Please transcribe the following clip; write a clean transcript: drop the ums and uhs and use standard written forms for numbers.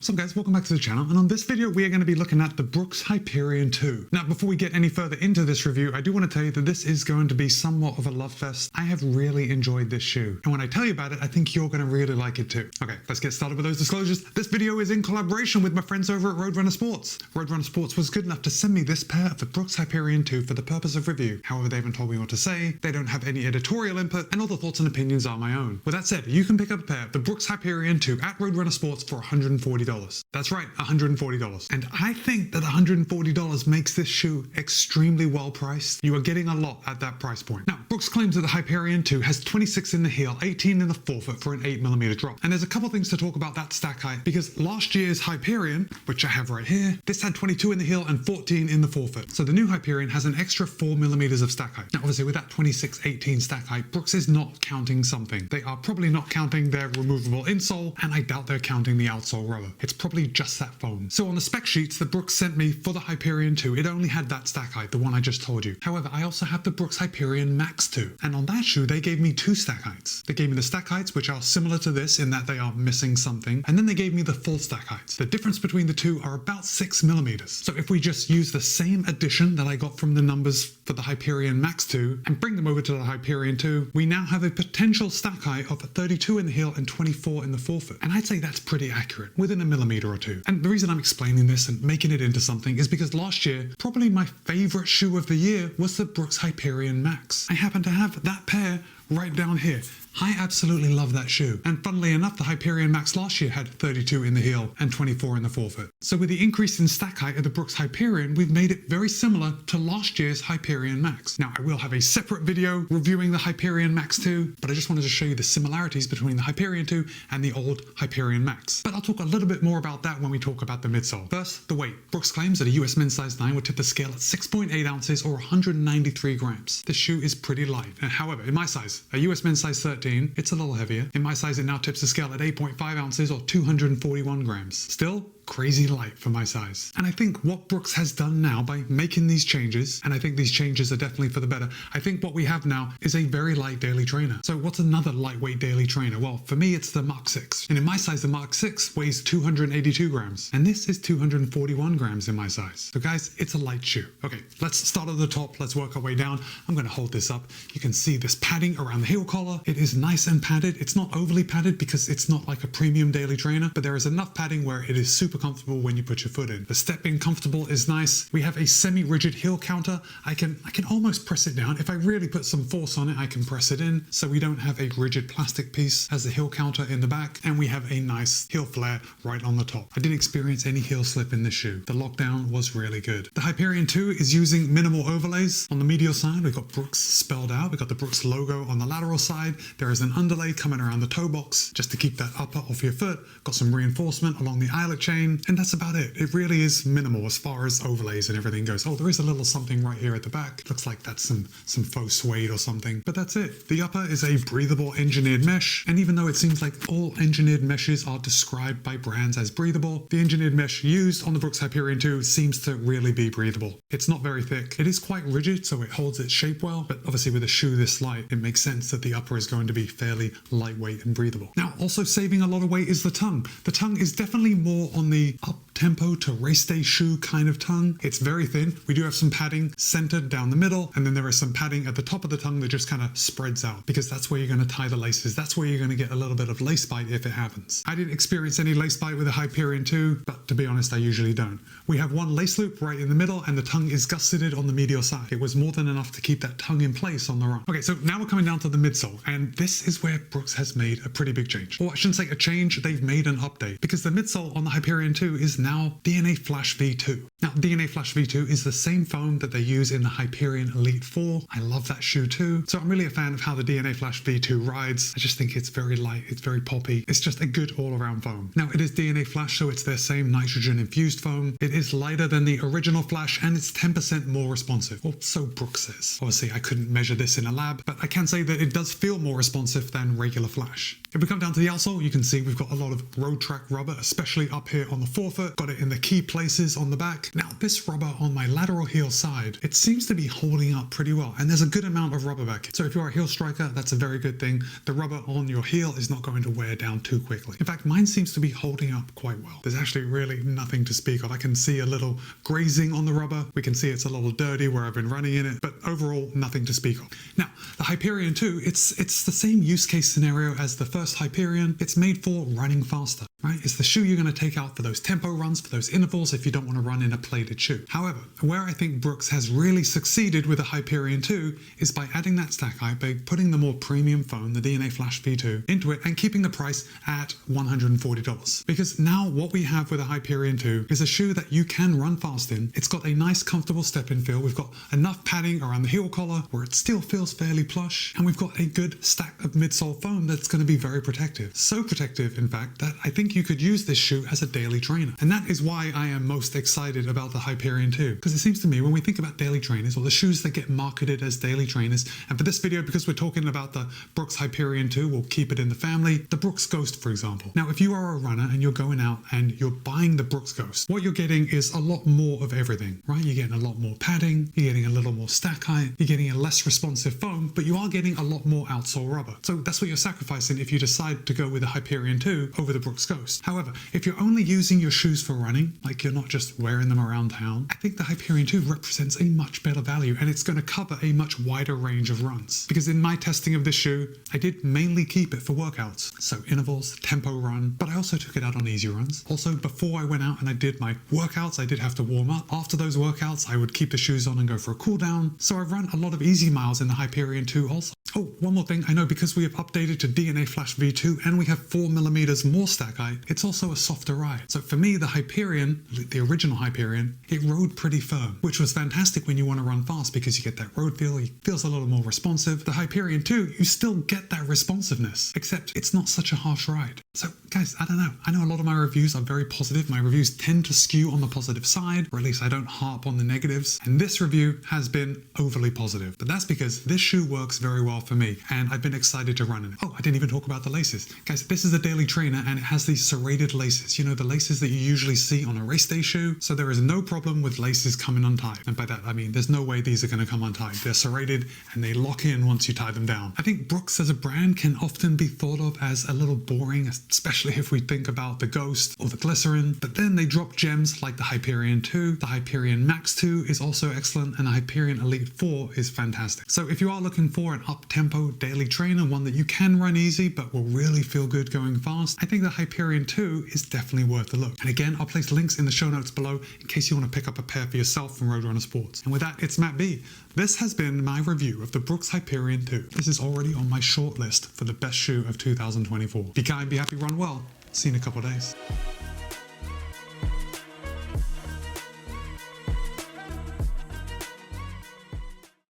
What's up guys, welcome back to the channel, and on this video we are going to be looking at the Brooks Hyperion 2. Now before we get any further into this review, I do want to tell you that this is going to be somewhat of a love fest. I have really enjoyed this shoe, and when I tell you about it, I think you're going to really like it too. Okay, let's get started with those disclosures. This video is in collaboration with my friends over at Roadrunner Sports. Roadrunner Sports was good enough to send me this pair of the Brooks Hyperion 2 for the purpose of review. However, they haven't told me what to say, they don't have any editorial input, and all the thoughts and opinions are my own. With that said, you can pick up a pair of the Brooks Hyperion 2 at Roadrunner Sports for $140. That's right, $140. And I think that $140 makes this shoe extremely well priced. You are getting a lot at that price point. Now, Brooks claims that the Hyperion 2 has 26 in the heel, 18 in the forefoot for an 8mm drop. And there's a couple things to talk about that stack height, because last year's Hyperion, which I have right here, this had 22 in the heel and 14 in the forefoot. So the new Hyperion has an extra 4mm of stack height. Now, obviously with that 26-18 stack height, Brooks is not counting something. They are probably not counting their removable insole, and I doubt they're counting the outsole rubber. It's probably just that foam. So on the spec sheets that Brooks sent me for the Hyperion 2, it only had that stack height, the one I just told you. However, I also have the Brooks Hyperion Max 2, and on that shoe they gave me two stack heights. They gave me the stack heights, which are similar to this in that they are missing something, and then they gave me the full stack heights. The difference between the two are about 6mm. So if we just use the same addition that I got from the numbers for the Hyperion Max 2 and bring them over to the Hyperion 2, we now have a potential stack height of 32 in the heel and 24 in the forefoot. And I'd say that's pretty accurate, within a millimeter or two. And the reason I'm explaining this and making it into something is because last year, probably my favorite shoe of the year was the Brooks Hyperion Max. I happen to have that pair right down here. I absolutely love that shoe. And funnily enough, the Hyperion Max last year had 32 in the heel and 24 in the forefoot. So with the increase in stack height of the Brooks Hyperion, we've made it very similar to last year's Hyperion Max. Now, I will have a separate video reviewing the Hyperion Max 2, but I just wanted to show you the similarities between the Hyperion 2 and the old Hyperion Max. But I'll talk a little bit more about that when we talk about the midsole. First, the weight. Brooks claims that a US men's size 9 would tip the scale at 6.8 ounces or 193 grams. This shoe is pretty light. And however, in my size, a US men's size 13, it's a little heavier. In my size, it now tips the scale at 8.5 ounces or 241 grams. Still, crazy light for my size. And I think what Brooks has done now by making these changes, and I think these changes are definitely for the better, I think what we have now is a very light daily trainer. So what's another lightweight daily trainer? Well, for me, it's the Mach 6. And in my size, the Mach 6 weighs 282 grams. And this is 241 grams in my size. So guys, it's a light shoe. Okay, let's start at the top. Let's work our way down. I'm going to hold this up. You can see this padding around the heel collar. It is nice and padded. It's not overly padded because it's not like a premium daily trainer, but there is enough padding where it is super comfortable when you put your foot in. The step being comfortable is nice. We have a semi-rigid heel counter. I can almost press it down. If I really put some force on it, I can press it in, so we don't have a rigid plastic piece as the heel counter in the back, and we have a nice heel flare right on the top. I didn't experience any heel slip in this shoe. The lockdown was really good. The Hyperion 2 is using minimal overlays. On the medial side, we've got Brooks spelled out. We've got the Brooks logo on the lateral side. There is an underlay coming around the toe box just to keep that upper off your foot. Got some reinforcement along the eyelet chain, and that's about it. It really is minimal as far as overlays and everything goes. Oh, there is a little something right here at the back. Looks like that's some faux suede or something, but that's it. The upper is a breathable engineered mesh, and even though it seems like all engineered meshes are described by brands as breathable, the engineered mesh used on the Brooks Hyperion 2 seems to really be breathable. It's not very thick. It is quite rigid, so it holds its shape well, but obviously with a shoe this light, it makes sense that the upper is going to be fairly lightweight and breathable. Now, also saving a lot of weight is the tongue. The tongue is definitely more on the up-tempo to race day shoe kind of tongue. It's very thin. We do have some padding centered down the middle, and then there is some padding at the top of the tongue that just kind of spreads out, because that's where you're going to tie the laces. That's where you're going to get a little bit of lace bite if it happens. I didn't experience any lace bite with the Hyperion 2, but to be honest, I usually don't. We have one lace loop right in the middle, and the tongue is gusseted on the medial side. It was more than enough to keep that tongue in place on the run. Okay, so now we're coming down to the midsole, and this is where Brooks has made a pretty big change. Or I shouldn't say a change, they've made an update, because the midsole on the Hyperion 2 is now DNA Flash V2. Now, DNA Flash V2 is the same foam that they use in the Hyperion Elite 4. I love that shoe too. So I'm really a fan of how the DNA Flash V2 rides. I just think it's very light, it's very poppy. It's just a good all-around foam. Now, it is DNA Flash, so it's their same nitrogen-infused foam. It is lighter than the original Flash, and it's 10% more responsive. Or so Brooks says. Obviously, I couldn't measure this in a lab, but I can say that it does feel more responsive than regular Flash. If we come down to the outsole, you can see we've got a lot of road track rubber, especially up here on the forefoot. got it in the key places on the back. Now this rubber on my lateral heel side, it seems to be holding up pretty well, and there's a good amount of rubber back here. So if you're a heel striker, that's a very good thing. The rubber on your heel is not going to wear down too quickly. In fact, mine seems to be holding up quite well. There's actually really nothing to speak of. I can see a little grazing on the rubber. We can see it's a little dirty where I've been running in it, but overall nothing to speak of. Now, the Hyperion 2, it's the same use case scenario as the first Hyperion. It's made for running faster, right? It's the shoe you're going to take out for those tempo runs, for those intervals, if you don't want to run in a plated shoe. However, where I think Brooks has really succeeded with the Hyperion 2 is by adding that stack height, by putting the more premium foam, the DNA Flash V2, into it and keeping the price at $140. Because now what we have with the Hyperion 2 is a shoe that you can run fast in. It's got a nice comfortable step-in feel. We've got enough padding around the heel collar where it still feels fairly plush, and we've got a good stack of midsole foam that's going to be very protective. So protective, in fact, that I think you could use this shoe as a daily trainer. And that is why I am most excited about the Hyperion 2, because it seems to me when we think about daily trainers or the shoes that get marketed as daily trainers, and for this video, because we're talking about the Brooks Hyperion 2, we'll keep it in the family, the Brooks Ghost, for example. Now, if you are a runner and you're going out and you're buying the Brooks Ghost, what you're getting is a lot more of everything, right? You're getting a lot more padding, you're getting a little more stack height, you're getting a less responsive foam, but you are getting a lot more outsole rubber. So that's what you're sacrificing if you decide to go with the Hyperion 2 over the Brooks Ghost. However, if you're only using your shoes for running, like you're not just wearing them around town, I think the Hyperion 2 represents a much better value, and it's going to cover a much wider range of runs. Because in my testing of this shoe, I did mainly keep it for workouts. So intervals, tempo run, but I also took it out on easy runs. Also, before I went out and I did my workouts, I did have to warm up. After those workouts, I would keep the shoes on and go for a cool down. So I've run a lot of easy miles in the Hyperion 2 also. Oh, one more thing. I know because we have updated to DNA Flash V2 and we have 4mm more stack height, it's also a softer ride. So for me, the Hyperion, the original Hyperion, it rode pretty firm, which was fantastic when you want to run fast because you get that road feel, it feels a little more responsive. The Hyperion 2, you still get that responsiveness, except it's not such a harsh ride. So guys, I don't know. I know a lot of my reviews are very positive. My reviews tend to skew on the positive side, or at least I don't harp on the negatives. And this review has been overly positive, but that's because this shoe works very well for me, and I've been excited to run in it. Oh, I didn't even talk about the laces. Guys, this is a daily trainer and it has these serrated laces. You know, the laces that you usually see on a race day shoe. So there is no problem with laces coming untied. And by that, I mean, there's no way these are going to come untied. They're serrated and they lock in once you tie them down. I think Brooks as a brand can often be thought of as a little boring, especially if we think about the Ghost or the Glycerin, but then they drop gems like the Hyperion 2. The Hyperion Max 2 is also excellent, and the Hyperion Elite 4 is fantastic. So if you are looking for an up-tempo daily trainer, one that you can run easy but will really feel good going fast, I think the Hyperion 2 is definitely worth a look. And again, I'll place links in the show notes below in case you want to pick up a pair for yourself from Roadrunner Sports. And with that, it's Matt B. This has been my review of the Brooks Hyperion 2. This is already on my short list for the best shoe of 2024. Be kind, be happy, run well. See you in a couple of days.